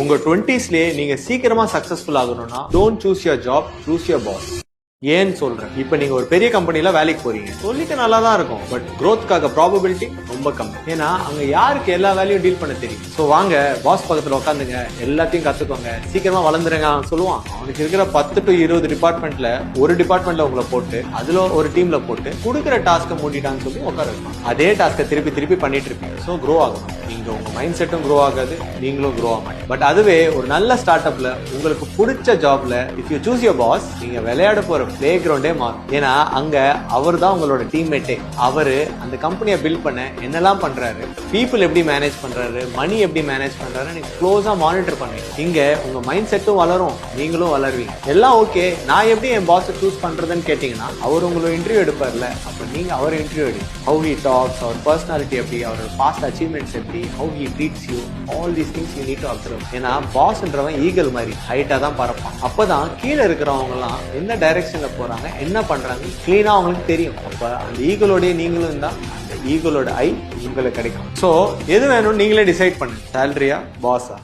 உங்க 20ஸ்லயே நீங்க சீக்கிரமா சக்சஸ்ஃபுல் ஆகணும்னா don't choose your job, choose your boss. ஏன்னு சொல்றேன். இப்ப நீங்க ஒரு பெரிய கம்பெனில வேலைக்கு போறீங்க, சொல்லிக்க நல்லா தான் இருக்கும், பட் growthக்காக ப்ராபபிலிட்டி ரொம்ப கம்மி. ஏன்னா அங்க யாருக்கு எல்லா வேலையும் டீல் பண்ண தெரியும். சோ வாங்க பாஸ் பக்கத்துல உட்காந்துங்க, எல்லாத்தையும் கத்துக்கோங்க, சீக்கிரமா வளர்ந்துருங்க சொல்லுவான். அவனுக்கு இருக்கிற 10 to 20 டிபார்ட்மெண்ட்ல ஒரு டிபார்ட்மெண்ட்ல உங்களை போட்டு அதுல ஒரு டீம்ல போட்டு கொடுக்குற டாஸ்க மூடிட்டான்னு சொல்லி உட்கார வைப்பான். அதே டாஸ்க திருப்பி திருப்பி பண்ணிட்டு இருப்பீங்க. சோ க்ரோ ஆகணும். நீங்க உங்க மைண்ட் செட்டும் க்ரோ ஆகாது, நீங்களும் க்ரோ ஆக மாட்டீங்க. பட் அதுவே ஒரு நல்ல ஸ்டார்ட் அப்ல உங்களுக்கு பிடிச்ச ஜாப்ல if you choose your boss, நீங்க விளையாட போற பிளே கிரவுண்டே மாறும். ஏன்னா அங்க அவர் தான் உங்களோட டீம்மேட்டே. அவரு அந்த கம்பெனியை பில்ட் பண்ண என்னெல்லாம் பண்றாரு, பீப்புள் எப்படி மேனேஜ் பண்றாரு, மணி எப்படி மேனேஜ் பண்றாரு, நீங்க க்ளோஸா மானிட்டர் பண்ணுவீங்க. இங்க உங்க மைண்ட் செட்டும் வளரும், நீங்களும் வளருவீங்க. எல்லாம் ஓகே, நான் எப்படி என் பாஸ் சூஸ் பண்றதுன்னு கேட்டீங்கன்னா அவர் உங்களோட இன்டர்வியூ எடுப்பார்ல, அப்ப நீங்க அவர் இன்டர்வியூ எடுங்க. ஹவு ஹி டாக்ஸ், அவர் பர்சனாலிட்டி எப்படி, அவரோட பாஸ்ட் அச்சீவ்மெண்ட்ஸ் எப்படி, how he treats you, all these things you need to observe. ஏன்னா பாஸ்ன்றவன் ஈகல் மாதிரி ஹைட்டா தான் பறப்பான். அப்பதான் கீழே இருக்கிறவங்க எல்லாம் என்ன டைரக்ஷன்ல போறாங்க, என்ன பண்றாங்க கிளீனா அவங்களுக்கு தெரியும். அப்ப அந்த ஈகலோடய நீங்களும் தான் அந்த ஈகலோட ஐ உங்களுக்கு கிடைக்கும். சோ எது வேணும்னு நீங்களே டிசைட் பண்ணுங்க, சேலரியா பாஸா.